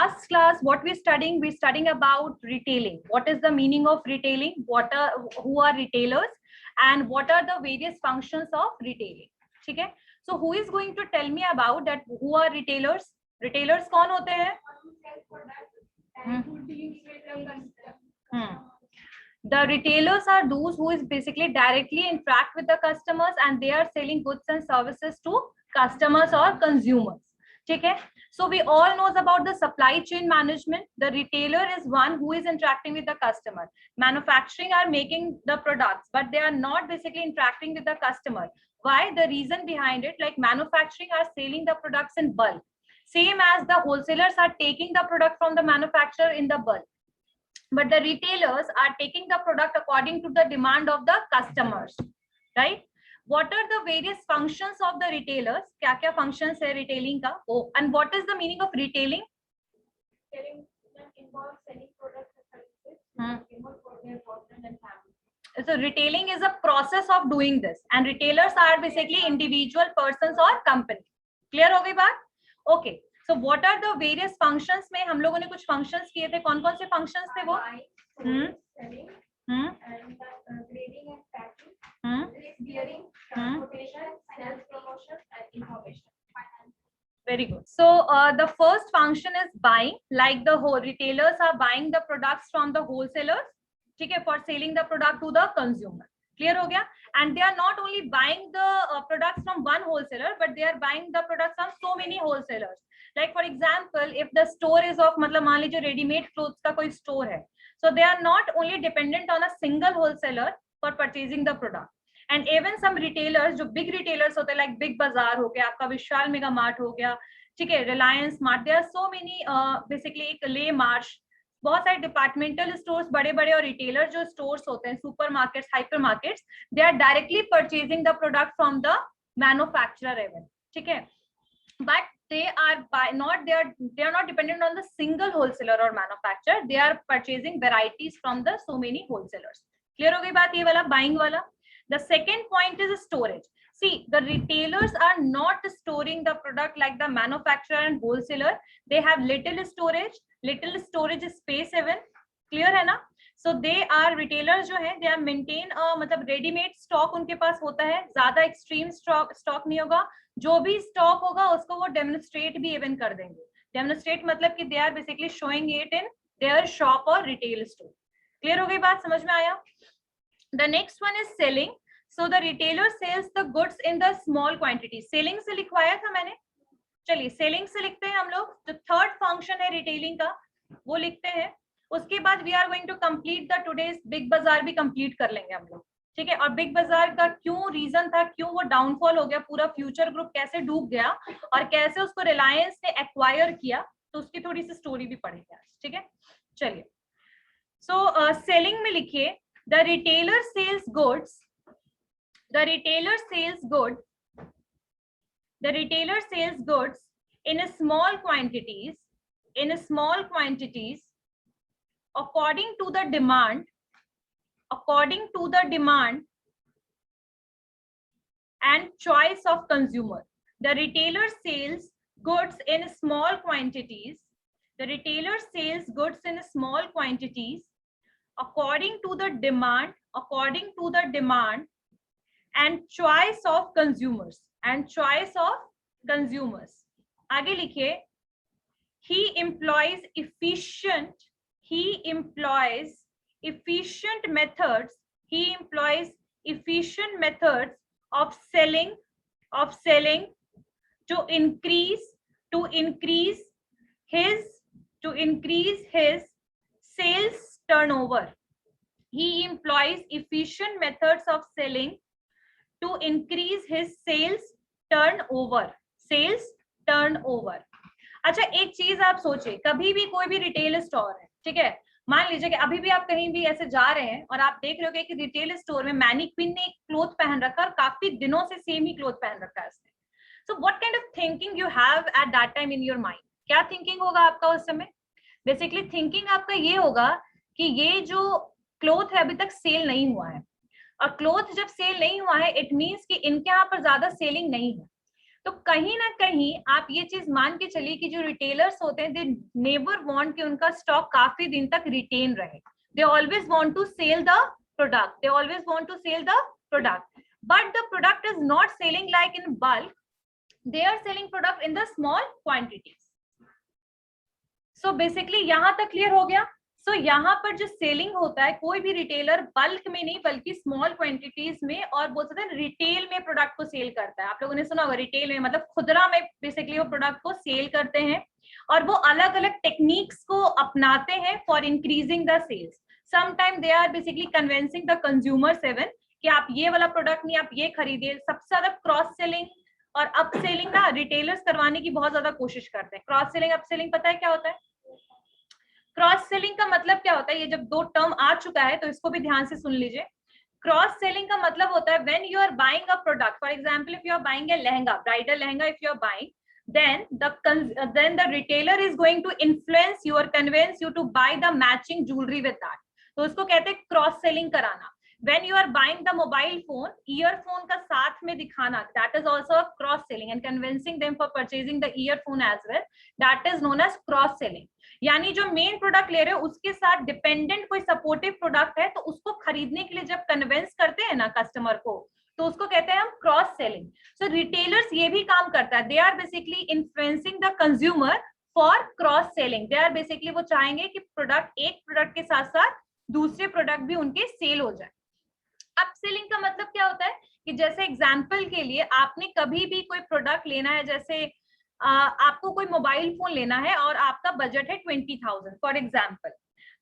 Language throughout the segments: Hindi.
last class, what we're studying? We're studying about retailing. What is the meaning of retailing? Who are retailers, and what are the various functions of retailing? ठीक है? So who is going to tell me about that? Who are retailers? Retailers कौन होते हैं? The retailers are those who is basically directly interact with the customers and they are selling goods and services to customers or consumers. ठीक है? So we all knows about the supply chain management. The retailer is one who is interacting with the customer. Manufacturing are making the products, but they are not basically interacting with the customer. Why? The reason behind it, like manufacturing are selling the products in bulk, same as the wholesalers are taking the product from the manufacturer in the bulk. But the retailers are taking the product according to the demand of the customers, right? What are the various functions of the retailers? क्या क्या functions है retailing का? Oh, and what is the meaning of retailing? Retailing involves selling products and services for their partners and family. So retailing is a process of doing this, and retailers are basically individual persons or company. Clear हो गई बात? Okay. So what are the various functions में हम लोगों ने कुछ functions किए थे, कौन कौन से functions थे वो? Selling, and grading and packing, clearing, transportation, sales promotion, and information. Very good. So the first function is buying, like the whole retailers are buying the products from the wholesalers, ठीक है, for selling the product to the consumer. Clear हो गया? And they are not only buying the products from one wholesaler, but they are buying the products from so many wholesalers. Like for example, if the store is of, मतलब मान लीजिए ready-made clothes का कोई store है, so they are not only dependent on a single wholesaler for purchasing the product. And even some retailers, जो big retailers होते हैं, like Big Bazaar हो गया, आपका विशाल मेगा मार्ट हो गया, ठीक है, Reliance Mart, there are so many basically एक ले मार्श, बहुत सारे डिपार्टमेंटल स्टोर्स बड़े बड़े और रिटेलर जो स्टोर्स होते हैं, super markets, hyper markets, they are directly purchasing the product from the manufacturer even, ठीक है, but they are not dependent on the single wholesaler or manufacturer. They are purchasing varieties from the so many wholesalers. Clear हो गई बात ये वाला buying वाला? The second point is storage. See, the retailers are not storing the product like the manufacturer and wholesaler. They have little storage space even. Clear है ना? So they are retailers जो है, they are maintain मतलब ready-made stock उनके पास होता है, ज्यादा extreme stock नहीं होगा, जो भी stock होगा उसको वो demonstrate भी even कर देंगे. Demonstrate मतलब कि they are basically showing it in their shop or retail store. Clear हो गई बात, समझ में आया? The next one is selling. So the retailer sells the goods in the small quantities. Selling से लिखवाया था मैंने, चलिए selling से लिखते हैं हम लोग. जो third function है retailing का वो लिखते हैं. उसके बाद we are going to complete the today's Big Bazaar भी complete कर लेंगे हम लोग, ठीक है. और Big Bazaar का क्यों रीजन था, क्यों वो डाउनफॉल हो गया, पूरा फ्यूचर ग्रुप कैसे डूब गया और कैसे उसको रिलायंस ने एक्वायर किया, तो उसकी थोड़ी सी स्टोरी भी पढ़ेंगे आज, ठीक है. चलिए, सो सेलिंग में लिखिए the retailer sells goods, the retailer sells goods in small quantities according to the demand and choice of consumer. The retailer sells goods in small quantities according to the demand and choice of consumers. आगे लिखिए, he employs efficient methods of selling to increase his sales turnover. He employs efficient methods of selling to increase his sales turnover. अच्छा, एक चीज आप सोचिए, कभी भी कोई भी रिटेल स्टोर है, ठीक है, मान लीजिए कि अभी भी आप कहीं भी ऐसे जा रहे हैं और आप देख रहे हो कि रिटेल स्टोर में मैनिक्विन ने एक क्लोथ पहन रखा है और काफी दिनों से सेम ही क्लोथ पहन रखा है उसने. So what kind of thinking you have eight that time in your mind? क्या थिंकिंग होगा आपका उस समय? बेसिकली थिंकिंग आपका ये होगा कि ये जो क्लोथ है अभी तक सेल नहीं हुआ है, और क्लोथ जब सेल नहीं हुआ है इट मींस कि इनके यहाँ पर ज्यादा सेलिंग नहीं है. तो कहीं ना कहीं आप ये चीज मान के चलिए कि जो रिटेलर्स होते हैं, दे नेवर वांट कि उनका स्टॉक काफी दिन तक रिटेन रहे. They always want to sell the product, they always want to sell the product, but the product is not selling like in bulk, they are selling product in the small quantities. So basically यहां तक क्लियर हो गया. सो यहाँ पर जो सेलिंग होता है, कोई भी रिटेलर बल्क में नहीं बल्कि स्मॉल क्वांटिटीज में और बोल सकते हैं रिटेल में प्रोडक्ट को सेल करता है. आप लोगों ने सुना होगा रिटेल में मतलब खुदरा में बेसिकली वो प्रोडक्ट को सेल करते हैं और वो अलग अलग टेक्निक्स को अपनाते हैं for increasing the sales. Sometime they are basically convincing the consumers even कि आप ये वाला प्रोडक्ट नहीं, आप ये खरीदिए. सबसे ज्यादा क्रॉस सेलिंग और अप सेलिंग ना रिटेलर्स करवाने की बहुत ज्यादा कोशिश करते हैं. क्रॉस सेलिंग अप सेलिंग पता है क्या होता है? क्रॉस सेलिंग का मतलब क्या होता है? ये जब दो टर्म आ चुका है तो इसको भी ध्यान से सुन लीजिए. क्रॉस सेलिंग का मतलब होता है when you are buying a product, for example if you are buying a lehenga, bridal lehenga, if you are buying, then the retailer is going to influence you or convince you to buy the matching jewelry with that. तो उसको कहते हैं क्रॉस सेलिंग कराना. When you are buying the mobile phone, earphone का साथ में दिखाना, that is also a cross selling, and convincing them for purchasing the earphone as well, that is known as cross selling. यानी जो मेन प्रोडक्ट ले रहे हो उसके साथ डिपेंडेंट कोई सपोर्टिव प्रोडक्ट है तो उसको खरीदने के लिए जब कन्विंस करते हैं ना कस्टमर को, तो उसको कहते हैं हम क्रॉस सेलिंग. सो रिटेलर्स ये भी काम करता है. They are basically influencing the consumer for cross selling. They are basically वो चाहेंगे कि प्रोडक्ट, एक प्रोडक्ट के साथ साथ दूसरे प्रोडक्ट भी उनके सेल हो जाए. अप सेलिंग का मतलब क्या होता है कि जैसे एग्जांपल के लिए आपने कभी भी कोई प्रोडक्ट लेना है, जैसे आपको कोई मोबाइल फोन लेना है और आपका बजट है 20,000 फॉर एग्जांपल,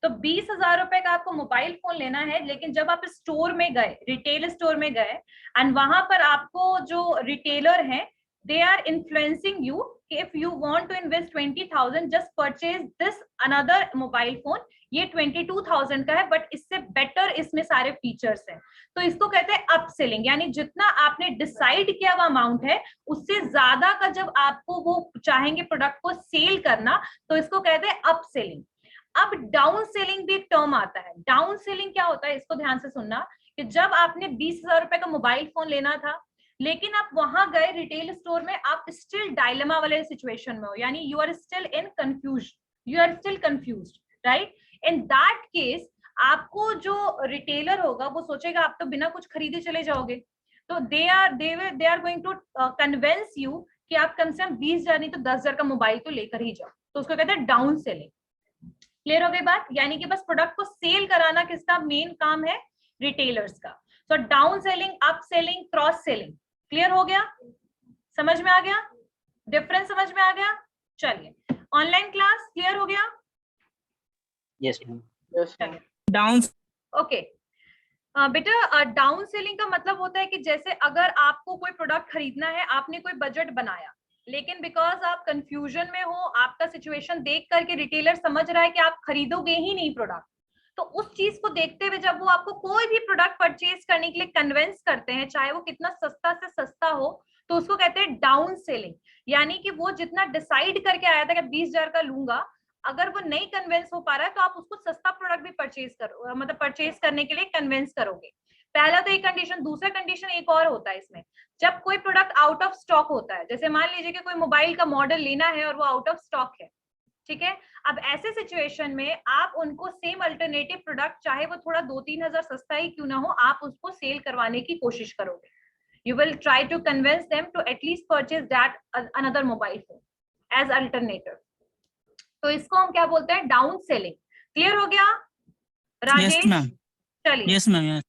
तो 20,000 रुपए का आपको मोबाइल फोन लेना है. लेकिन जब आप स्टोर में गए, रिटेल स्टोर में गए, एंड वहां पर आपको जो रिटेलर है दे आर इन्फ्लुएंसिंग यू कि if you want to invest 20,000 just purchase this another mobile phone, ये 22,000 का है बट इससे बेटर इसमें सारे फीचर्स हैं. तो इसको कहते हैं अप सेलिंग. यानी जितना आपने डिसाइड किया हुआ अमाउंट है उससे ज्यादा का जब आपको वो चाहेंगे प्रोडक्ट को सेल करना, तो इसको कहते हैं अप सेलिंग. अब डाउन सेलिंग भी एक टर्म आता है. डाउन सेलिंग क्या होता है इसको ध्यान से सुनना, कि जब आपने 20,000 रुपए का मोबाइल फोन लेना था लेकिन आप वहां गए रिटेल स्टोर में, आप स्टिल डायलेमा वाले सिचुएशन में हो, यानी you are still in confuse, you are still confused, right. In that case आपको जो रिटेलर होगा वो सोचेगा आप तो बिना कुछ खरीदे चले जाओगे, तो they are going to convince you कि आप कम से कम 20,000 नहीं तो 10,000 का मोबाइल तो लेकर ही जाओ. तो उसको कहते हैं डाउन सेलिंग. क्लियर हो गई बात? यानी कि बस प्रोडक्ट को सेल कराना किसका मेन काम है? रिटेलर्स का. तो down selling, up selling, cross selling. Clear हो गया? समझ में आ गया? डिफरेंस समझ में आ गया? चलिए ऑनलाइन क्लास क्लियर हो गया? Yes ma'am. चलिए डाउन. ओके बेटा, डाउन सेलिंग का मतलब होता है कि जैसे अगर आपको कोई प्रोडक्ट खरीदना है, आपने कोई बजट बनाया, लेकिन बिकॉज आप कंफ्यूजन में हो, आपका सिचुएशन देख करके रिटेलर समझ रहा है कि आप खरीदोगे ही नहीं प्रोडक्ट, तो उस चीज को देखते हुए जब वो आपको कोई भी प्रोडक्ट परचेज करने के लिए कन्विंस करते हैं, चाहे वो कितना सस्ता से सस्ता हो, तो उसको कहते हैं डाउन सेलिंग. यानी कि वो जितना डिसाइड करके आया था कि 20,000 का लूंगा, अगर वो नहीं कन्विंस हो पा रहा है तो आप उसको सस्ता प्रोडक्ट भी परचेज करो, मतलब परचेज करने के लिए कन्विंस करोगे. पहला तो एक कंडीशन. दूसरा कंडीशन एक और होता है इसमें, जब कोई प्रोडक्ट आउट ऑफ स्टॉक होता है, जैसे मान लीजिए कि कोई मोबाइल का मॉडल लेना है और वो आउट ऑफ स्टॉक है, ठीक है. अब ऐसे सिचुएशन में आप उनको सेम अल्टरनेटिव प्रोडक्ट, चाहे वो थोड़ा 2-3 हजार सस्ता ही क्यों ना हो, आप उसको सेल करवाने की कोशिश करोगे. You will try to convince them to at least purchase that another mobile phone as alternative. तो इसको हम क्या बोलते हैं? Down selling. क्लियर हो गया राजेश? Yes ma'am. चलिए yes ma'am.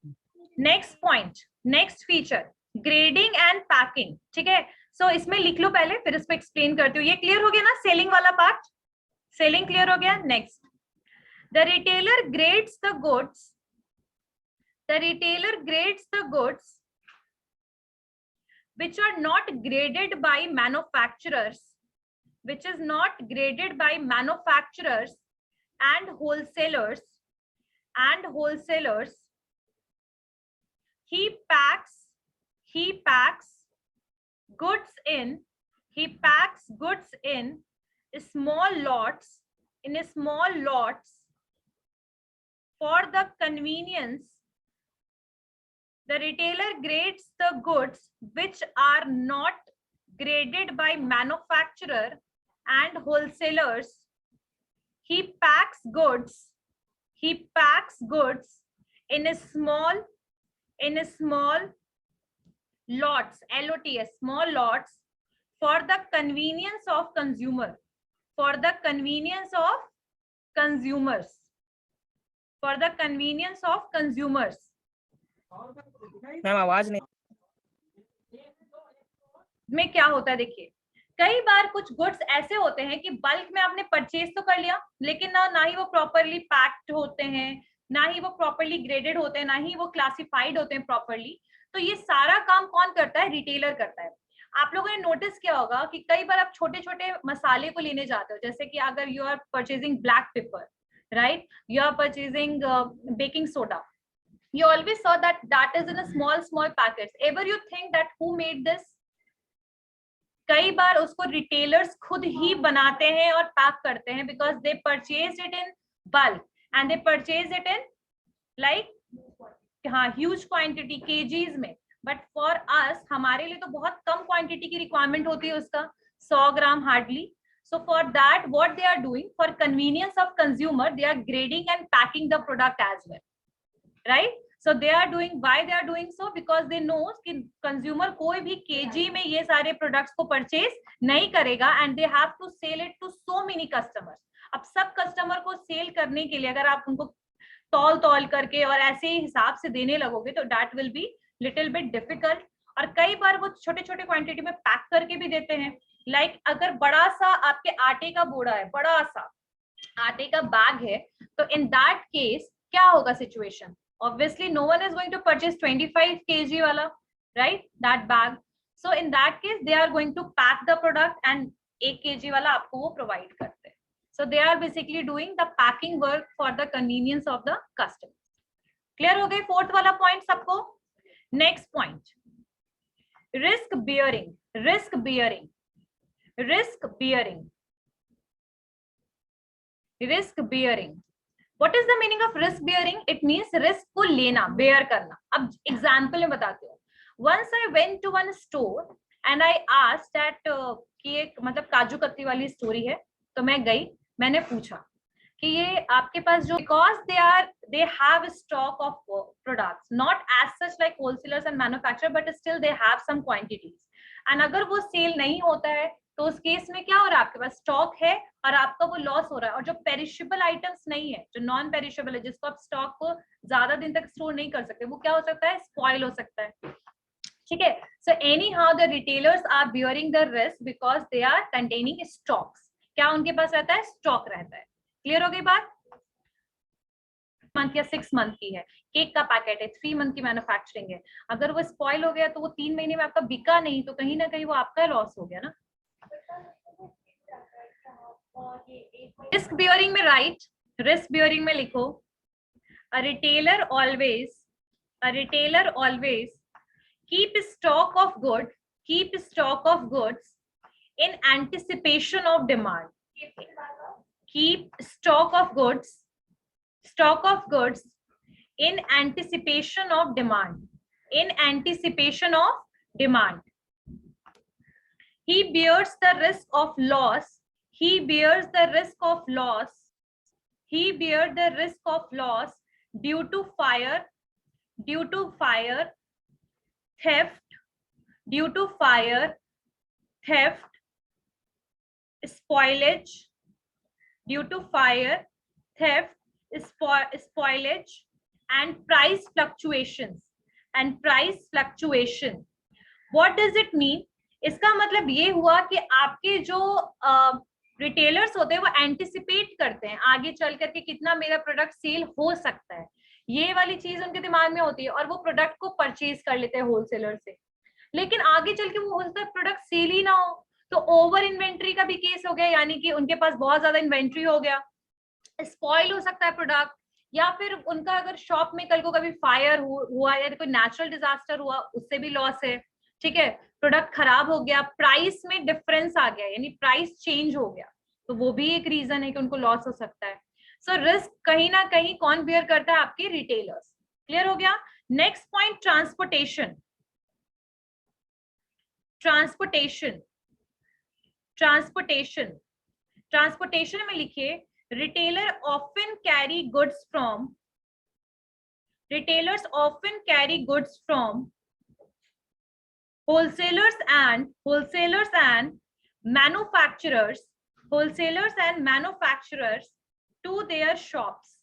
Next point, next feature, grading and packing. ठीक है, सो इसमें लिख लो पहले, फिर इसको एक्सप्लेन करती हूँ. ये क्लियर हो गया ना सेलिंग वाला पार्ट? सेलिंग क्लियर हो गया? Next, the retailer grades the goods, the retailer grades the goods which are not graded by manufacturers, which is not graded by manufacturers and wholesalers, he packs goods in small lots for the convenience. The retailer grades the goods which are not graded by manufacturer and wholesalers. He packs goods in a small lots, LOTS, small lots, for the convenience of consumer, for the convenience of consumers, for the convenience of consumers. Ma'am आवाज नहीं में क्या होता है, देखिए कई बार कुछ गुड्स ऐसे होते हैं कि बल्क में आपने परचेज तो कर लिया, लेकिन ना ही वो प्रॉपरली पैक्ड होते हैं, ना ही वो प्रॉपरली ग्रेडेड होते हैं, ना ही वो क्लासिफाइड होते हैं प्रॉपरली। तो ये सारा काम कौन करता है? रिटेलर करता है। आप लोगों ने नोटिस किया होगा कि कई बार आप छोटे छोटे मसाले को लेने जाते हो, जैसे कि अगर you are purchasing black pepper, right, you are purchasing baking soda, you always saw that is in a small packets. Ever you think that who made this? कई बार उसको रिटेलर्स खुद ही बनाते हैं और पैक करते हैं, because they purchase it in bulk and they purchase it in like huge quantity KGs में। बट फॉर अस, हमारे लिए तो बहुत कम क्वांटिटी की रिक्वायरमेंट होती है उसका, 100 ग्राम hardly. So for that, what they are doing for convenience of consumer, they are grading and packing the product as well, right? So they are doing, why they are doing so? Because they know कि consumer कोई भी kg में ये सारे products को purchase नहीं करेगा, and they have to sell it to so many customers. अब सब customer को sell करने के लिए अगर आप उनको तौल करके और ऐसे ही हिसाब से देने लगोगे तो that will be little bit difficult. और कई बार वो छोटे छोटे क्वांटिटी में पैक करके भी देते हैं। लाइक अगर बड़ा सा आपके आटे का बोरा है, बड़ा सा आटे का बैग है, तो इन दैट केस क्या होगा situation? Obviously no one is going to purchase 25 kg wala, right, that bag. So in that case they are going to pack the product and 1 kg wala aapko wo provide karte hain. So they are basically doing the packing work for the convenience of the customer. Clear ho gayi fourth wala point sabko? Next point, risk bearing. What is the meaning of risk bearing? It means risk को लेना, bear करना। अब example में बताती हूँ। Once I went to one store and I asked that कि एक मतलब काजू कतली वाली स्टोरी है, तो मैं गई, मैंने पूछा कि ये आपके पास जो, because they have stock of products, not as such like wholesalers and manufacturer, but still they have some quantities, and अगर वो सेल नहीं होता है तो उस केस में क्या हो रहा है, आपके पास स्टॉक है और आपका वो लॉस हो रहा है। और जो पेरिशेबल आइटम्स नहीं है, जो नॉन पेरिशेबल है, जिसको आप स्टॉक को ज्यादा दिन तक स्टोर नहीं कर सकते, वो क्या हो सकता है? स्पॉइल हो सकता है, ठीक है। So anyhow the retailers are bearing the risk because they are containing stocks. क्या उनके पास रहता है? स्टॉक रहता है। क्लियर हो गई बात? मंथ या 6 मंथ की है, केक का पैकेट है, 3 मंथ की मैन्युफैक्चरिंग है, अगर वो स्पॉइल हो गया तो वो 3 महीने में आपका बिका नहीं, तो कहीं ना कहीं वो आपका लॉस हो गया ना। रिस्क बियरिंग में राइट, रिस्क बियरिंग में लिखो, a retailer always keep stock of goods in anticipation of demand. Keep stock of goods in anticipation of demand. He bears the risk of loss. He bears the risk of loss due to fire, theft, spoilage, and price fluctuation. What does it mean? इसका मतलब ये हुआ कि आपके जो रिटेलर्स होते हैं वो एंटिसिपेट करते हैं आगे चल करके कितना मेरा प्रोडक्ट सेल हो सकता है, ये वाली चीज उनके दिमाग में होती है, और वो प्रोडक्ट को परचेज कर लेते हैं होलसेलर से। लेकिन आगे चल के वो हो सकता है प्रोडक्ट सेल ही ना हो, तो ओवर इन्वेंट्री का भी केस हो गया, यानी कि उनके पास बहुत ज्यादा इन्वेंट्री हो गया, स्पॉइल हो सकता है प्रोडक्ट, या फिर उनका अगर शॉप में कल को कभी फायर हुआ या कोई नेचुरल डिजास्टर हुआ, उससे भी लॉस है, ठीक है। प्रोडक्ट खराब हो गया, प्राइस में डिफरेंस आ गया, यानी प्राइस चेंज हो गया, तो वो भी एक रीजन है कि उनको लॉस हो सकता है। सो रिस्क कहीं ना कहीं कौन बियर करता है? आपके रिटेलर्स। क्लियर हो गया? Next point, transportation. Transportation, transportation में लिखिए retailer often carry goods from, retailers often carry goods from wholesalers and manufacturers to their shops.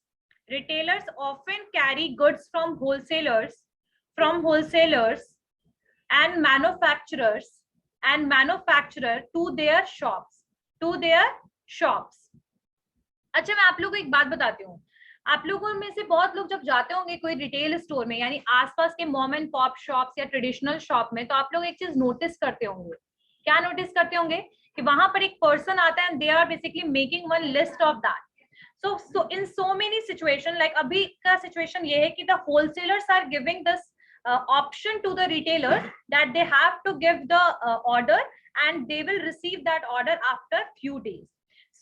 Retailers often carry goods from wholesalers and manufacturer to their shops. अच्छा, मैं आप लोगों को एक बात बताती हूँ. आप लोगों में से बहुत लोग जब जाते होंगे कोई रिटेल स्टोर में, यानी आसपास के मॉम एंड पॉप शॉप्स या ट्रेडिशनल शॉप में, तो आप लोग एक चीज नोटिस करते होंगे. क्या नोटिस करते होंगे? कि वहां पर एक पर्सन आता है and they are basically making one list of that. So in so many situation, like अभी का सिचुएशन ये है कि the wholesalers are giving this option to the retailer that they have to give the order and they will receive that order after few days.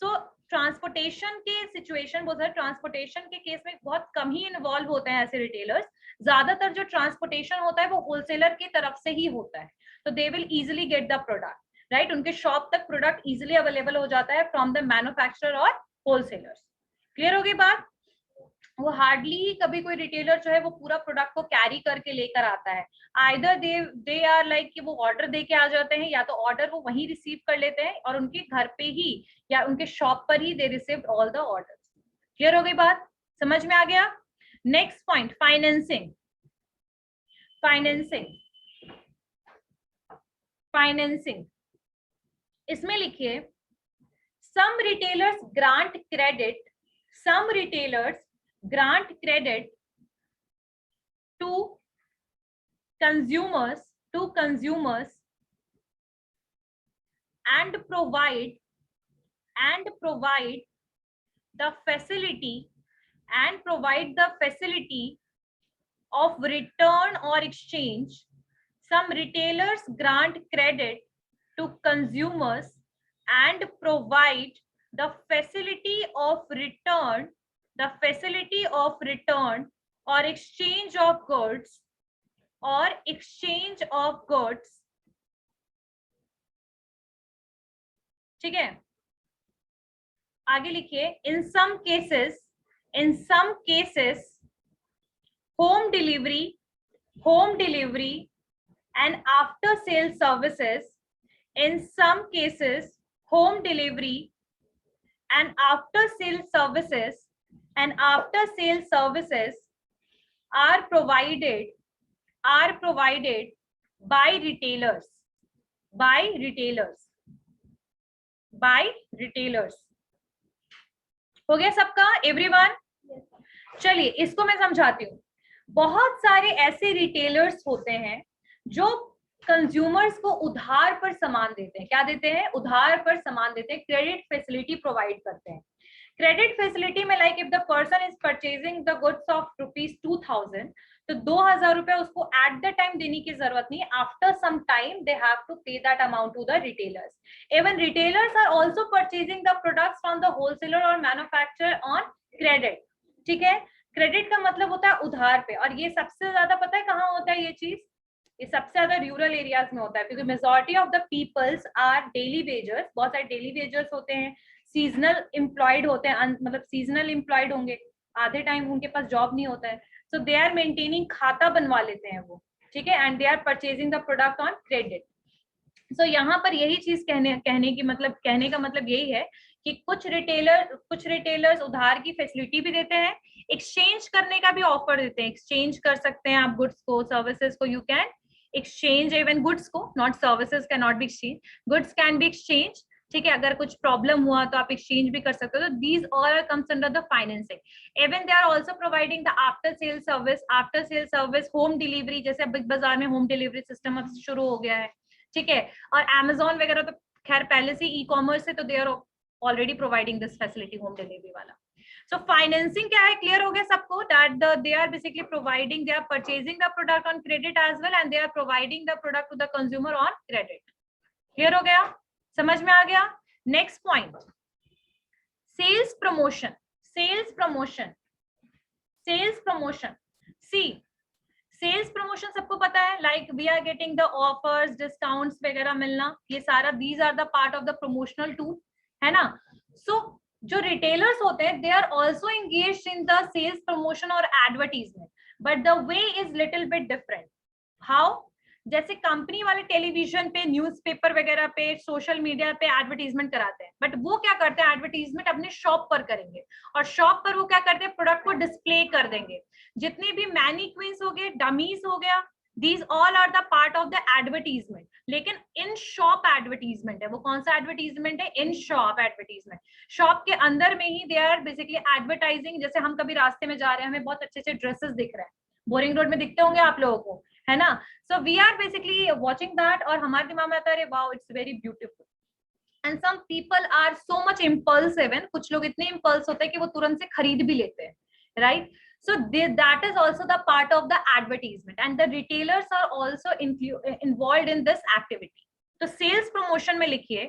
So transportation के सिचुएशन, बहुत सारे ट्रांसपोर्टेशन के केस में बहुत कम ही इन्वॉल्व होते हैं ऐसे रिटेलर्स. ज्यादातर जो ट्रांसपोर्टेशन होता है वो होलसेलर की तरफ से ही होता है. तो दे will easily get the product, right. उनके शॉप तक प्रोडक्ट इजिली अवेलेबल हो जाता है फ्रॉम द मैन्युफैक्चरर और होलसेलर्स. क्लियर हो गई बात? वो हार्डली कभी कोई रिटेलर जो है वो पूरा प्रोडक्ट को कैरी करके लेकर आता है. आइदर दे आर लाइक कि वो ऑर्डर दे के आ जाते हैं, या तो ऑर्डर वो वहीं रिसीव कर लेते हैं और उनके घर पे ही या उनके शॉप पर ही they receive all the orders. Clear हो गई बात? समझ में आ गया? Next point, financing. फाइनेंसिंग इसमें लिखिए some retailers grant credit to consumers and provide the facility of return or exchange. Some retailers grant credit to consumers and provide the facility of return or exchange of goods ठीक है. आगे लिखिए, in some cases home delivery and after sale services. In some cases home delivery and after sale services are provided by retailers. हो गया सबका? एवरीवन? चलिए इसको मैं समझाती हूँ. बहुत सारे ऐसे रिटेलर्स होते हैं जो कंज्यूमर्स को उधार पर सामान देते हैं. क्या देते हैं? उधार पर सामान देते हैं. क्रेडिट फैसिलिटी प्रोवाइड करते हैं. क्रेडिट फैसिलिटी में like if the person is purchasing the goods of ₹2000, तो 2000 रुपए उसको एट द टाइम देने की जरूरत नहीं. After some time they have to pay that amount to the retailers. Even retailers are also purchasing the products from the wholesaler और मैन्युफैक्चरर ऑन क्रेडिट. ठीक है. क्रेडिट का मतलब होता है उधार पे, और ये सबसे ज्यादा पता है कहाँ होता है ये चीज? ये सबसे ज्यादा रूरल एरियाज में होता है, क्योंकि majority of the peoples are daily wagers. बहुत सारे डेली वेजर्स होते हैं, सीजनल एम्प्लॉयड होते हैं, मतलब सीजनल एम्प्लॉयड होंगे, आधे टाइम उनके पास जॉब नहीं होता है. सो दे आर मेंटेनिंग, खाता बनवा लेते हैं वो. ठीक है. And they are purchasing the product on credit. So यहाँ पर यही चीज कहने का मतलब यही है कि कुछ रिटेलर्स उधार की फैसिलिटी भी देते हैं, एक्सचेंज करने का भी ऑफर देते हैं. एक्सचेंज कर सकते हैं आप गुड्स को, सर्विसेज को. You can exchange even goods को, not services cannot be exchanged. Goods can be exchanged. ठीक है. अगर कुछ प्रॉब्लम हुआ तो आप एक्सचेंज भी कर सकते हो. तो these all comes under the financing. Even they are also providing the after sale service, home delivery. जैसे बिग बाजार में होम डिलीवरी सिस्टम अब शुरू हो गया है. ठीक है. और Amazon वगैरह तो खैर पहले से ई-कॉमर्स है, तो they are already providing this facility, home delivery वाला. So financing क्या है? क्लियर हो गया सबको? That they are basically providing, they are purchasing the product on credit as well, and they are providing the product to the consumer on credit. Clear हो गया? समझ में आ गया? Next point, sales promotion. See, sales promotion सबको पता है, like we are getting the offers, discounts वगैरह मिलना, ये सारा these are the part of the promotional tool, है ना. सो जो रिटेलर्स होते हैं they are also engaged in the sales promotion और advertisement, but the way is little bit different. How? जैसे कंपनी वाले टेलीविजन पे, न्यूज़पेपर वगैरह पे, सोशल मीडिया पे एडवर्टीजमेंट कराते हैं, बट वो क्या करते हैं, एडवर्टीजमेंट अपने शॉप पर करेंगे, और शॉप पर वो क्या करते हैं, प्रोडक्ट को डिस्प्ले कर देंगे. जितने भी मैनीक्वींस हो गए, डमीज हो गया, these all are the part of the advertisement. लेकिन इन शॉप एडवर्टीजमेंट है, वो कौन सा एडवर्टीजमेंट है, इन शॉप एडवर्टीजमेंट. शॉप के अंदर में ही दे आर बेसिकली एडवर्टाइजिंग. जैसे हम कभी रास्ते में जा रहे हैं, हमें बहुत अच्छे अच्छे ड्रेसेस दिख रहे हैं, बोरिंग रोड में दिखते होंगे आप लोगों को, है ना. So we are basically watching that, और हमारे दिमाग में आता है wow it's very beautiful. And some people are so much impulsive, and कुछ लोग इतने इम्पल्स होते हैं कि वो तुरंत से खरीद भी लेते हैं, right. So that is also the part of the advertisement, and the retailers are also involved in this activity. तो sales promotion में लिखिए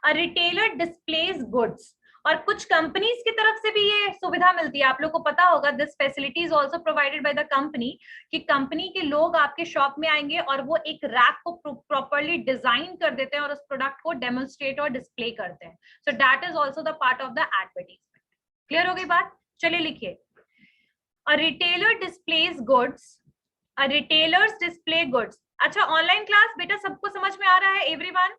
a retailer displays goods, और कुछ कंपनीज की तरफ से भी ये सुविधा मिलती है, आप लोग को पता होगा. This facility is also provided by the company, कि कंपनी के लोग आपके शॉप में आएंगे और वो एक रैक को प्रॉपर्ली डिजाइन कर देते हैं और उस प्रोडक्ट को डेमोन्स्ट्रेट और डिस्प्ले करते हैं. So that is also the part of the advertisement. Clear हो गई बात? चलिए लिखिए. A retailer displays goods. A retailers display goods. अच्छा, ऑनलाइन क्लास बेटा सबको समझ में आ रहा है? एवरीवन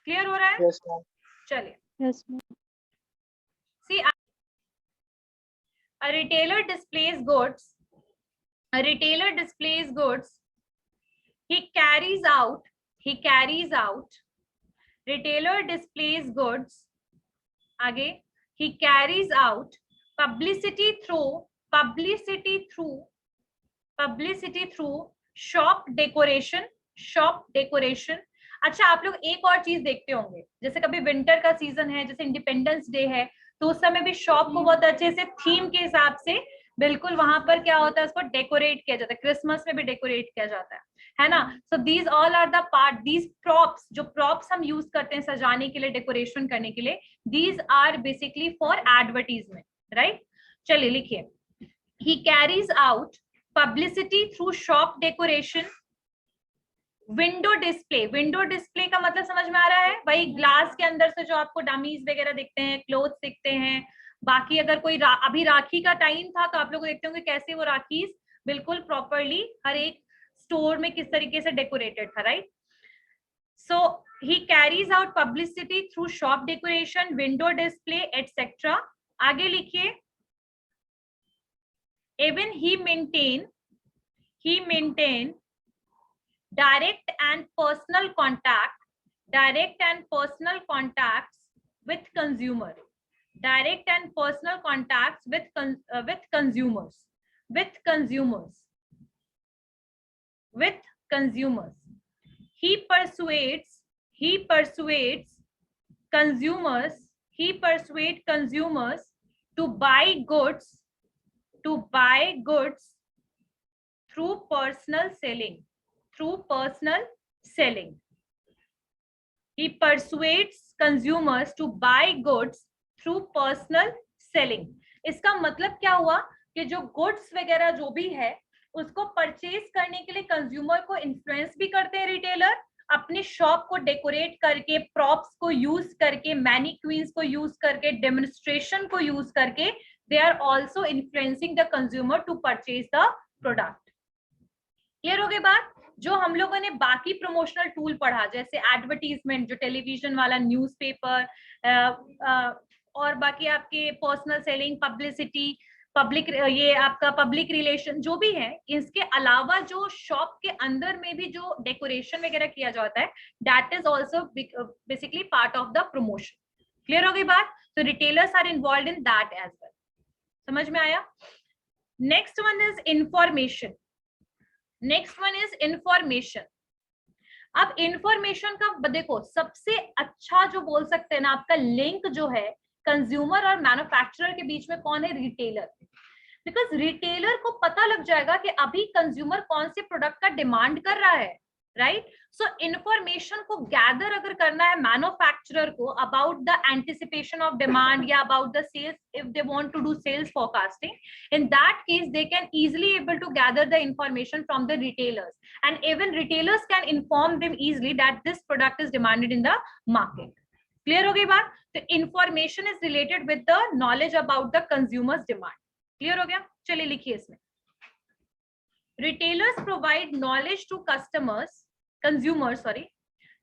क्लियर हो रहा है? Yes, ma'am. चलिए. Yes, ma'am. See, a retailer displays goods. A retailer displays goods. He carries out. He carries out. Retailer displays goods. आगे. He carries out publicity through shop decoration. अच्छा, आप लोग एक और चीज देखते होंगे, जैसे कभी विंटर का सीजन है, जैसे इंडिपेंडेंस डे है, तो उस समय भी शॉप को बहुत अच्छे से थीम के हिसाब से बिल्कुल वहां पर क्या होता है, उसको डेकोरेट किया जाता है. क्रिसमस में भी डेकोरेट किया जाता है ना. So these all are the part, these props, जो प्रॉप्स हम यूज करते हैं सजाने के लिए, डेकोरेशन करने के लिए, these are basically for advertisement, right. चलिए लिखिए. He carries out publicity through shop decoration. Window display. Window display का मतलब समझ में आ रहा है? वही ग्लास के अंदर से जो आपको डमीज वगैरह दिखते हैं, क्लोथ दिखते हैं. बाकी अगर कोई अभी राखी का टाइम था तो आप लोग देखते होंगे कैसे वो राखीज बिल्कुल प्रॉपरली हर एक स्टोर में किस तरीके से डेकोरेटेड था, right. So he carries out publicity through shop decoration, window display, etc. आगे लिखिए. Even he maintain direct and personal contacts with consumer. Direct and personal contacts with consumers. He persuades consumers to buy goods through personal selling. He persuades consumers to buy goods through personal selling. इसका मतलब क्या हुआ कि जो गुड्स वगैरह जो भी है उसको परचेज करने के लिए कंज्यूमर को इन्फ्लुएंस भी करते हैं रिटेलर, अपने शॉप को डेकोरेट करके, प्रॉप्स को यूज करके, मैनीक्वींस को यूज करके, डेमोन्स्ट्रेशन को यूज करके, they are also influencing the consumer to purchase the product. Clear हो गई बात? जो हम लोगों ने बाकी प्रमोशनल टूल पढ़ा, जैसे एडवर्टीजमेंट, जो टेलीविजन वाला, न्यूज़पेपर, और बाकी आपके पर्सनल सेलिंग, पब्लिसिटी, पब्लिक, ये आपका पब्लिक रिलेशन जो भी है, इसके अलावा जो शॉप के अंदर में भी जो डेकोरेशन वगैरह किया जाता है, that is also basically part of the promotion. Clear हो गई बात? तो retailers are involve in that as well. समझ में आया? Next one is information. अब इंफॉर्मेशन का देखो, सबसे अच्छा जो बोल सकते हैं ना, आपका लिंक जो है कंज्यूमर और मैन्युफैक्चरर के बीच में कौन है? रिटेलर. बिकॉज रिटेलर को पता लग जाएगा कि अभी कंज्यूमर कौन से प्रोडक्ट का डिमांड कर रहा है, राइट. सो इंफॉर्मेशन को गैदर अगर करना है मैन्युफैक्चरर को about the anticipation of demand या about the sales, if they want to do sales forecasting, in that case they can easily able to gather the information from the retailers, and even retailers can inform them easily that this product is demanded in the market. Clear हो गई बात. तो information is related with the knowledge about the consumers demand. Clear हो गया. चलिए लिखिए इसमें. retailers provide knowledge to consumers sorry,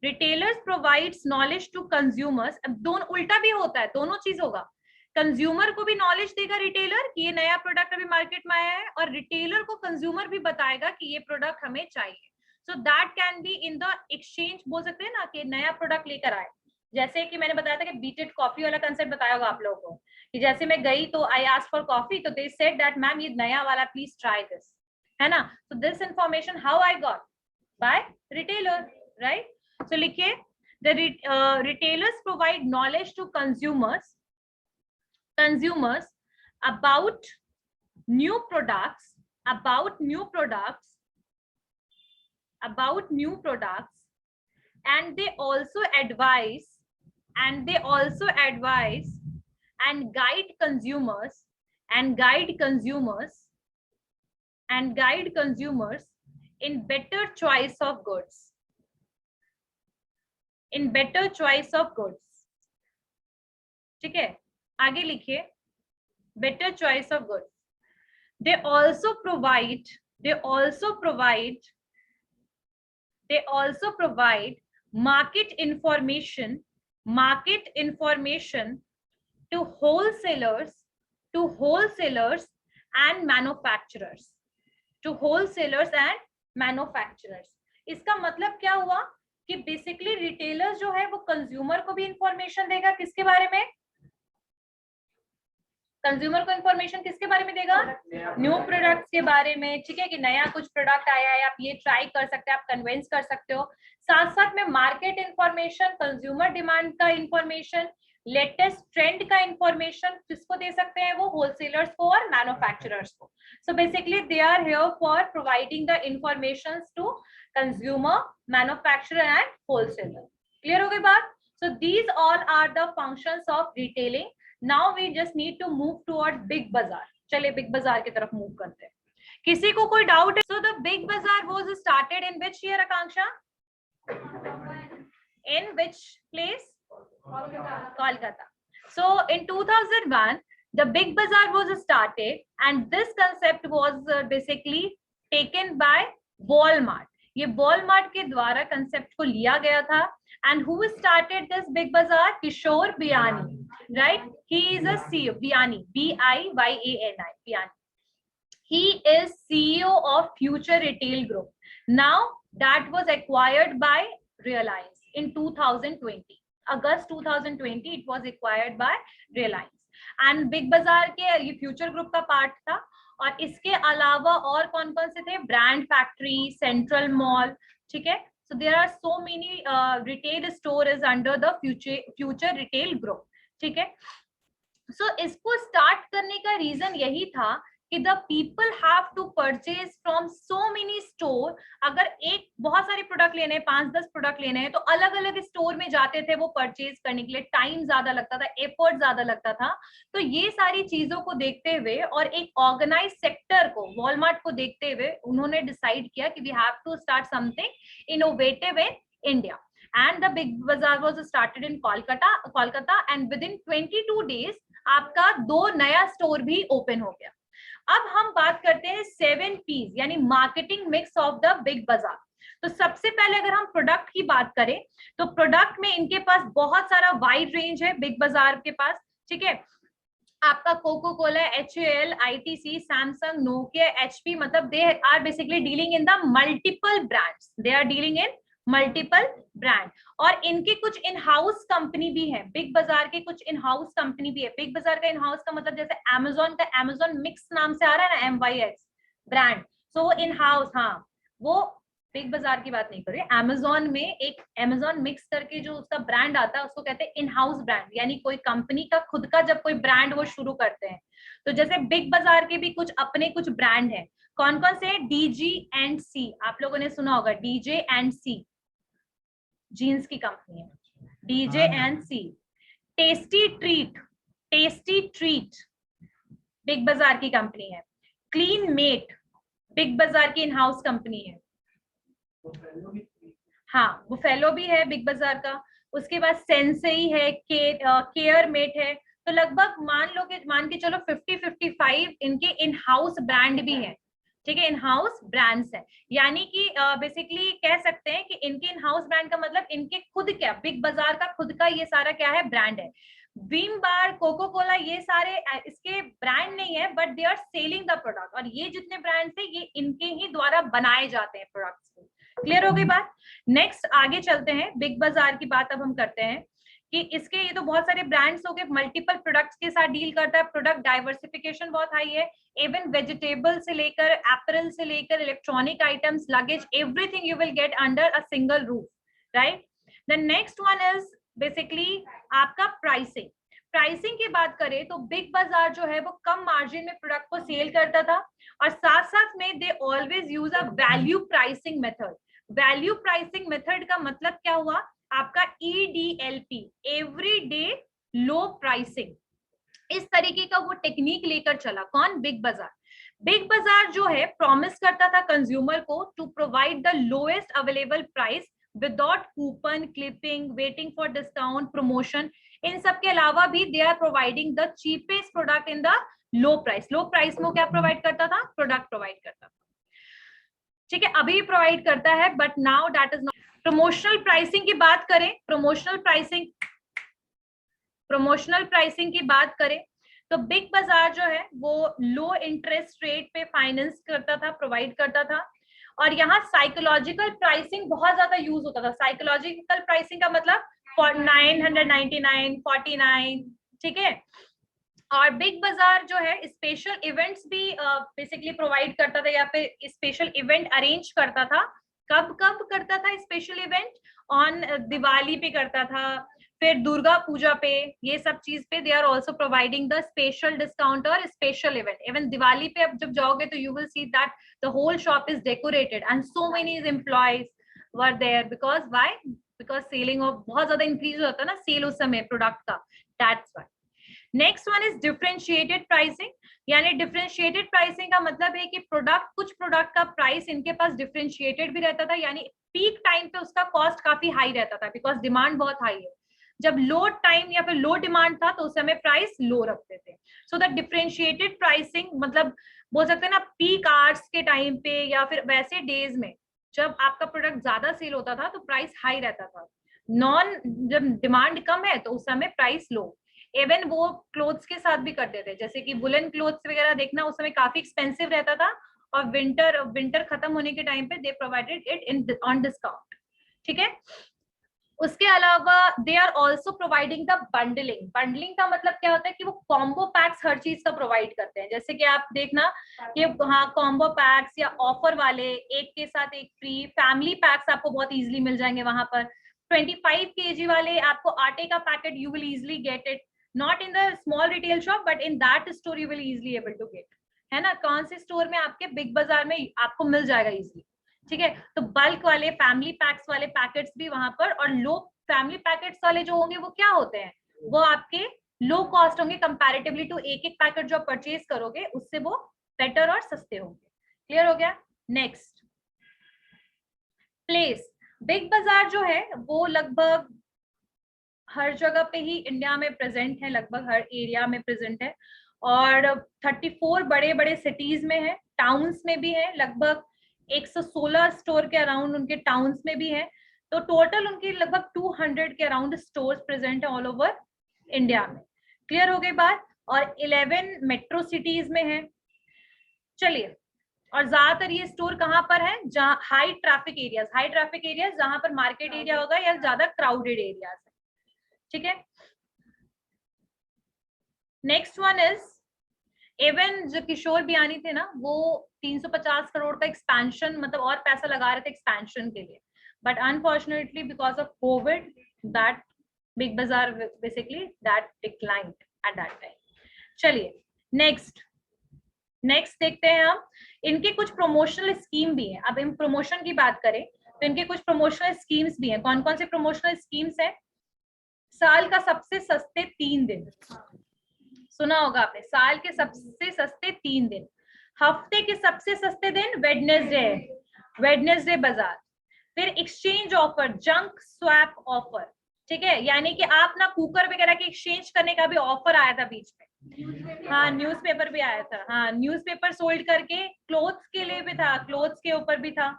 retailers provides knowledge to consumers. अब दोनों उल्टा भी होता है, दोनों चीज होगा. कंज्यूमर को भी नॉलेज देगा रिटेलर कि ये नया प्रोडक्ट अभी मार्केट में आया है, और रिटेलर को कंज्यूमर भी बताएगा कि ये प्रोडक्ट हमें चाहिए. So that can be in the exchange, बोल सकते हैं ना कि नया प्रोडक्ट लेकर आए. जैसे कि मैंने बताया था कि बीटेड कॉफी वाला कंसेप्ट बताया होगा आप लोगों को, कि जैसे मैं गई तो आई आस्क्ड फॉर कॉफी, तो दे सेड दैट मैम ये नया वाला प्लीज ट्राई दिस, है ना. So this information how I got by retailer, right. So लिखिए, the retailers provide knowledge to consumers about new products, and they also advise and guide consumers in better choice of goods. ठीक है, आगे लिखिए. better choice of goods. They also provide market information to wholesalers and manufacturers. इसका मतलब क्या हुआ कि बेसिकली रिटेलर जो है वो कंज्यूमर को भी इंफॉर्मेशन देगा. किसके बारे में? कंज्यूमर को इंफॉर्मेशन किसके बारे में देगा? न्यू प्रोडक्ट्स के बारे में. ठीक है, कि नया कुछ प्रोडक्ट आया है, आप ये ट्राई कर सकते हैं, आप कन्विंस कर सकते हो. साथ साथ में मार्केट इंफॉर्मेशन, कंज्यूमर डिमांड का इंफॉर्मेशन, लेटेस्ट ट्रेंड का इंफॉर्मेशन किसको दे सकते हैं? वो होलसेलर्स को और मैन्युफैक्चरर्स को. So basically they are here for providing the information to consumer, manufacturer and wholesaler. Clear हो गई बात. So these all are the functions of retailing. Now we just need to move towards big bazaar. चलिए बिग बाजार की तरफ मूव करते हैं. किसी को कोई डाउट है? So the big bazaar was started in which year, Akanksha? In which place? Kolkata. So in 2001 the big bazaar was started, and this concept was basically taken by Walmart. ये Walmart के द्वारा कंसेप्ट को लिया गया था. And who started this big bazaar? Kishore Biyani, right? He is a CEO. Biyani, B-I-Y-A-N-I, Biyani. He is CEO of Future Retail Group. Now that was acquired by Reliance in 2020. August 2020 it was acquired by Reliance. And big bazaar के ये Future Group का पार्ट था. और इसके अलावा और कौन कौन से थे? Brand factory, central mall. ठीक है. So there are so many retail stores under the future retail group. ठीक है. So इसको स्टार्ट करने का रीजन यही था कि the people have to purchase from so many store. अगर एक बहुत सारे प्रोडक्ट लेने हैं, 5-10 प्रोडक्ट लेने हैं, तो अलग अलग स्टोर में जाते थे वो परचेज करने के लिए. टाइम ज्यादा लगता था, एफर्ट ज्यादा लगता था. तो ये सारी चीजों को देखते हुए और एक ऑर्गेनाइज सेक्टर को, वॉलमार्ट को देखते हुए उन्होंने डिसाइड किया कि we have to start something innovative in India. And the big bazaar was started in Kolkata, and within 22 days आपका 2 नया स्टोर भी ओपन हो गया. अब हम बात करते हैं 7 P's यानी marketing mix of the big बाजार. तो सबसे पहले अगर हम प्रोडक्ट की बात करें तो प्रोडक्ट में इनके पास बहुत सारा वाइड रेंज है बिग बाजार के पास. ठीक है. आपका Coca Cola, HUL, ITC, Samsung, Nokia, HP, मतलब they are basically dealing in the multiple brands. They are dealing in multiple brand. और इनके कुछ इन हाउस कंपनी भी है. बिग बाजार के कुछ इन हाउस कंपनी भी है. बिग बाजार का इन हाउस का मतलब जैसे अमेजोन का अमेजोन मिक्स नाम से आ रहा है ना, MYX ब्रांड. सो वो इन हाउस, हाँ, वो बिग बाजार की बात नहीं कर रही, अमेजोन में एक अमेजोन मिक्स करके जो उसका ब्रांड आता है उसको कहते हैं इन हाउस ब्रांड, यानी कोई कंपनी का खुद का जब कोई ब्रांड वो शुरू करते हैं। तो जैसे बिग बाजार के भी कुछ अपने कुछ ब्रांड हैं। कौन कौन से? डीजी एंड सी, आप लोगों ने सुना होगा, डीजे एंड सी जीन्स की कंपनी है, DJ and C. Tasty treat, tasty treat big Bazaar की कंपनी है। क्लीन मेट बिग बाजार की इन हाउस कंपनी है। हाँ, बुफेलो भी है बिग बाजार का। उसके बाद सेंसेई है, केयर मेट है। तो लगभग मान के चलो 50-55 इनके इन हाउस ब्रांड भी हैं। ठीक है, इन हाउस ब्रांड्स है, यानी कि बेसिकली कह सकते हैं कि इनके इन हाउस ब्रांड का मतलब इनके खुद क्या, बिग बाजार का खुद का ये सारा क्या है, ब्रांड है। विम बार, कोको कोला, ये सारे इसके ब्रांड नहीं है, but they are selling the product, और ये जितने ब्रांड्स है ये इनके ही द्वारा बनाए जाते हैं प्रोडक्ट्स को। क्लियर हो गई बात? नेक्स्ट आगे चलते हैं, बिग बाजार की बात अब हम करते हैं कि इसके ये तो बहुत सारे ब्रांड्स हो गए, मल्टीपल प्रोडक्ट्स के साथ डील करता है, प्रोडक्ट डाइवर्सिफिकेशन बहुत हाई है, इवन वेजिटेबल से लेकर एपरल से लेकर electronic items, luggage, everything you will get under a single roof, right? The next one is basically आपका प्राइसिंग। प्राइसिंग की बात करें तो बिग बाजार जो है वो कम मार्जिन में प्रोडक्ट को सेल करता था, और साथ साथ में they always use a value pricing method. Value pricing method का मतलब क्या हुआ आपका? EDLP, everyday low pricing. इस तरीके का वो टेक्निक लेकर चला कौन? बिग बाजार। बिग बाजार जो है प्रॉमिस करता था कंज्यूमर को to provide the lowest available price without coupon, clipping, waiting for discount, promotion. इन सब के अलावा भी they are providing the cheapest product in the low price. Low price में क्या प्रोवाइड करता था? प्रोडक्ट प्रोवाइड करता था। ठीक है, अभी प्रोवाइड करता है, but now that is not. Promotional pricing की बात करें, प्रमोशनल प्राइसिंग की बात करें तो बिग बाजार जो है वो लो इंटरेस्ट रेट पे फाइनेंस करता था, प्रोवाइड करता था। और यहाँ साइकोलॉजिकल प्राइसिंग बहुत ज्यादा यूज होता था। साइकोलॉजिकल प्राइसिंग का मतलब 999, 49, ठीक है। और बिग बाजार जो है स्पेशल इवेंट्स भी बेसिकली प्रोवाइड करता था, या फिर स्पेशल इवेंट अरेंज करता था। कब कब करता था स्पेशल इवेंट? ऑन दिवाली पे करता था, फिर दुर्गा पूजा पे, ये सब चीज पे they are also providing the special discount और स्पेशल इवेंट। इवन दिवाली पे अब जब जाओगे तो you will see that the whole shop is decorated and so many employees were there, because why? Because selling of बहुत ज्यादा इंक्रीज होता है ना सेल उस समय प्रोडक्ट का, that's why. Next one is differentiated pricing. यानी डिफरेंशिएटेड प्राइसिंग का मतलब है कि कुछ प्रोडक्ट का प्राइस इनके पास डिफरेंशिएटेड भी रहता था, यानी पीक टाइम पे उसका कॉस्ट काफी हाई रहता था बिकॉज डिमांड बहुत हाई है। जब लो टाइम या फिर लो डिमांड था तो उस समय प्राइस लो रखते थे। सो द डिफरेंशिएटेड प्राइसिंग मतलब बोल सकते हैं ना, पीक आवर्स के टाइम पे या फिर वैसे डेज में जब आपका प्रोडक्ट ज्यादा सेल होता था तो प्राइस हाई रहता था। जब डिमांड कम है तो उस समय प्राइस लो। इवन वो क्लोथ्स के साथ भी करते थे, जैसे कि वुलन क्लोथ्स वगैरह देखना, उस समय काफी एक्सपेंसिव रहता था, और विंटर खत्म होने के टाइम पे they provided it in on discount. ठीक है, उसके अलावा they are also providing the bundling. Bundling का मतलब क्या होता है कि वो कॉम्बो पैक्स हर चीज का प्रोवाइड करते हैं। जैसे कि आप देखना कि हाँ, कॉम्बो पैक्स या ऑफर वाले, एक के साथ एक फ्री, फैमिली पैक्स आपको बहुत इजीली मिल जाएंगे वहां पर। 25 kg वाले आपको आटे का packet, you will easily get it, not in the small retail shop but in that store you will easily able to get, है ना। कौन से स्टोर में? आपके बिग बाजार में आपको मिल जाएगा इजिली। ठीक है, तो बल्क वाले, फैमिली पैक्स वाले पैकेट्स भी वहां पर, और लो फैमिली पैकेट्स वाले जो होंगे वो क्या होते हैं? वो आपके लो कॉस्ट होंगे कंपैरेटिवली टू एक एक पैकेट जो आप परचेज करोगे, उससे वो बेटर और सस्ते होंगे। क्लियर हो गया? Next, place. बिग बाजार जो है वो लगभग हर जगह पे ही इंडिया में प्रेजेंट है, लगभग हर एरिया में प्रेजेंट है, और 34 बड़े बड़े सिटीज में है, टाउन्स में भी है, लगभग 116 स्टोर के अराउंड उनके टाउन्स में भी है। तो टोटल उनकी लगभग 200 के अराउंड स्टोर्स प्रेजेंट है ऑल ओवर इंडिया में। क्लियर हो गई बात? और 11 मेट्रो सिटीज में है। चलिए, और ज्यादातर ये स्टोर कहाँ पर है? जहाँ हाई ट्रैफिक एरियाज जहां पर मार्केट एरिया होगा या ज्यादा क्राउडेड एरियाज है। ठीक है, नेक्स्ट वन इज इवन जो किशोर बियानी थे ना, वो 350 करोड़ का एक्सपेंशन मतलब और पैसा लगा रहे थे एक्सपेंशन के लिए, but unfortunately because of covid that big bazaar basically that declined at that time. चलिए नेक्स्ट देखते हैं हम. इनके कुछ प्रमोशनल स्कीम भी हैं. अब इन प्रमोशन की बात करें तो इनके कुछ प्रमोशनल स्कीम्स भी हैं. कौन कौन से प्रमोशनल स्कीम्स हैं? साल का सबसे सस्ते 3 दिन, सुना होगा आपने, साल के सबसे सस्ते 3 दिन. हफ्ते के सबसे सस्ते दिन वेडनेसडे बाजार. फिर exchange offer, junk swap offer, ठीक है, यानी कि आप ना कुकर वगैरह के एक्सचेंज करने का भी ऑफर आया था बीच में. हाँ, न्यूज़पेपर भी आया था. हाँ, न्यूज़पेपर सोल्ड करके क्लोथ्स के लिए भी था, क्लोथ्स के ऊपर भी था.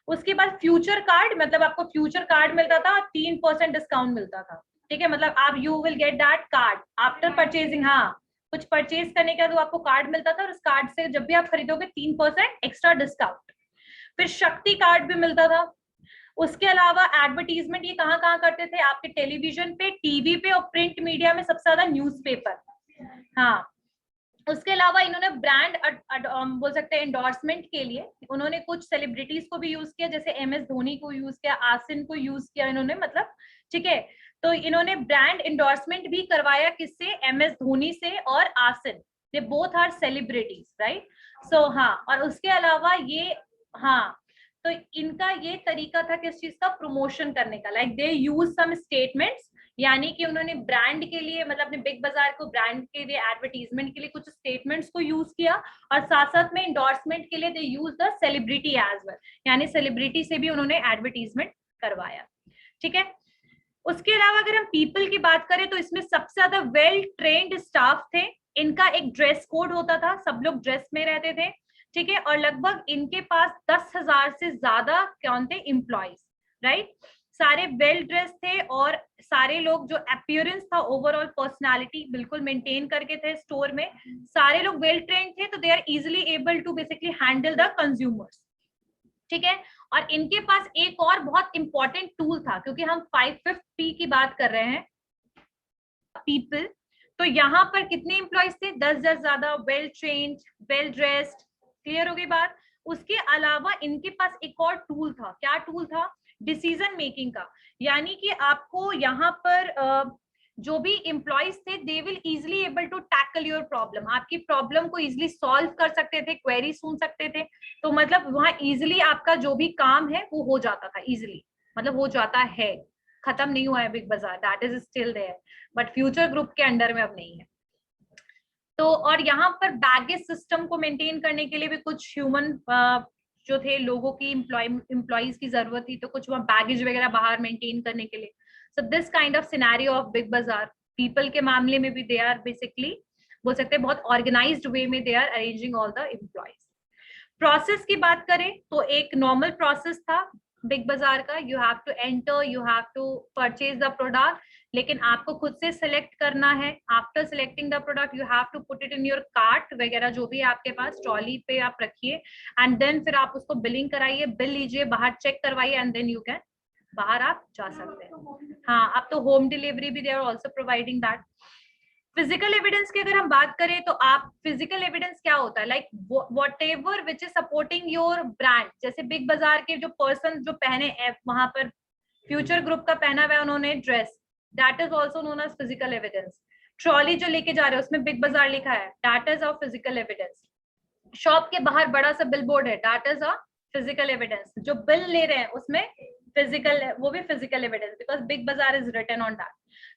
उसके बाद फ्यूचर कार्ड, मतलब आपको फ्यूचर कार्ड मिलता था, 3% डिस्काउंट मिलता था. ठीक है, मतलब आप you will get that card after purchasing. हाँ, कुछ परचेज करने का तो आपको कार्ड मिलता था और उस कार्ड से जब भी आप खरीदोगे 3% एक्स्ट्रा डिस्काउंट. फिर शक्ति कार्ड भी मिलता था. उसके अलावा एडवर्टीजमेंट ये कहाँ कहाँ करते थे? आपके टेलीविजन पे, टीवी पे और प्रिंट मीडिया में सबसे ज्यादा न्यूज़पेपर. हाँ, उसके अलावा इन्होंने ब्रांड बोल सकते हैं एंडोर्समेंट के लिए उन्होंने कुछ सेलिब्रिटीज को भी यूज किया, जैसे MS धोनी को यूज किया, आसिन को यूज किया इन्होंने, मतलब ठीक है. तो इन्होंने ब्रांड एंडोर्समेंट भी करवाया, किससे? MS धोनी से और Asin. They both are celebrities, right. So हाँ, और उसके अलावा ये, हाँ, तो इनका ये तरीका था किस चीज का? प्रमोशन करने का. Like they use some statements, यानी कि उन्होंने ब्रांड के लिए, मतलब अपने बिग बाजार को ब्रांड के लिए एडवर्टीजमेंट के लिए कुछ स्टेटमेंट्स को यूज किया, और साथ साथ में एंडोर्समेंट के लिए they use the celebrity as well, यानी सेलिब्रिटी से भी उन्होंने एडवर्टीजमेंट करवाया. ठीक है. उसके अलावा अगर हम पीपल की बात करें तो इसमें सबसे ज्यादा वेल ट्रेन्ड स्टाफ थे. इनका एक ड्रेस कोड होता था, सब लोग ड्रेस में रहते थे. ठीक है, और लगभग इनके पास 10,000 से ज्यादा कौन थे? Employees, right. सारे वेल ड्रेस थे और सारे लोग जो अपीयरेंस था, ओवरऑल पर्सनालिटी बिल्कुल मेंटेन करके थे स्टोर में. सारे लोग वेल ट्रेन्ड थे, तो they are easily able to basically handle the consumers. ठीक है, और इनके पास एक और बहुत इंपॉर्टेंट टूल था, क्योंकि हम 5th P की बात कर रहे हैं, पीपल. तो यहाँ पर कितने एम्प्लॉइज थे? 10,000 ज्यादा, well trained, well dressed. Clear हो गई बात. उसके अलावा इनके पास एक और टूल था. क्या टूल था? डिसीजन मेकिंग का. यानी कि आपको यहाँ पर जो भी एम्प्लॉइज थे, they will easily able to tackle your problem. आपकी प्रॉब्लम को इजिली सॉल्व कर सकते थे, क्वेरी सुन सकते थे. तो मतलब वहां इजिली आपका जो भी काम है वो हो जाता था इजिली, मतलब हो जाता है. खत्म नहीं हुआ है Big Bazaar, that is still there, but Future Group के अंडर में अब नहीं है. तो और यहाँ पर बैगेज सिस्टम को मेंटेन करने के लिए भी कुछ ह्यूमन जो थे, लोगों की एम्प्लॉइज की जरूरत थी, तो कुछ वहाँ बैगेज वगैरह बाहर मेंटेन करने के लिए. So this kind of scenario of Big बाजार. पीपल के मामले में भी दे आर बेसिकली बोल सकते हैं बहुत ऑर्गेनाइज्ड वे में they are arranging all the employees. Process की बात करें तो एक नॉर्मल प्रोसेस था बिग बाजार का. You have to enter, you have to purchase the product, लेकिन आपको खुद से सिलेक्ट करना है. After selecting the product you have to put it in your cart वगैरह, जो भी आपके पास ट्रॉली पे आप रखिए, एंड देन फिर आप उसको बिलिंग कराइए, बिल लीजिए, बाहर चेक करवाइए, एंड देन यू कैन, बाहर आप जा सकते हैं. हाँ, अब तो होम डिलीवरी भी they are also providing that. Physical evidence की अगर हम बात करें तो आप, फिजिकल एविडेंस क्या होता है? Like whatever which is supporting your brand. जैसे बिग बाजार के जो पर्सन जो पहने वहां पर फ्यूचर ग्रुप का पहना हुआ है उन्होंने dress, that is also known as physical evidence. Trolley जो लेके जा रहे हैं उसमें बिग बाजार लिखा है, that is of physical evidence. Shop के बाहर बड़ा सा बिल बोर्ड है, that is a physical evidence. जो बिल ले रहे हैं उसमें फिजिकल, वो भी फिजिकल एविडेंस, बिकॉज बिग बाजार इज रिटन ऑन दैट.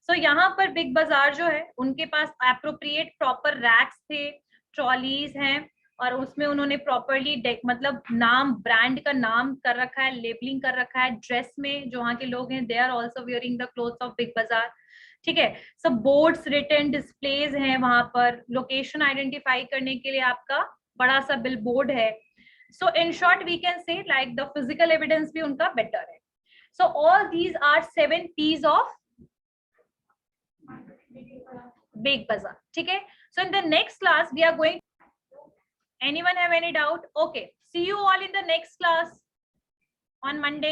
सो यहाँ पर बिग बाजार जो है उनके पास एप्रोप्रिएट प्रॉपर रैक्स थे, ट्रॉलीज हैं, और उसमें उन्होंने प्रॉपरली मतलब नाम, ब्रांड का नाम कर रखा है, लेबलिंग कर रखा है. ड्रेस में जो वहाँ के लोग हैं, they are also wearing the clothes of Big Bazaar. ठीक है, सब बोर्ड्स, रिटन डिस्प्लेज हैं वहां पर. लोकेशन आइडेंटिफाई करने के लिए आपका बड़ा सा बिल बोर्ड है. So in short we can say like the physical evidence भी उनका बेटर है. So all these are 7 P's ऑफ Big Bazaar. ठीक है, so in the next class we are going, anyone have any doubt? Okay, see you all in the next class on Monday.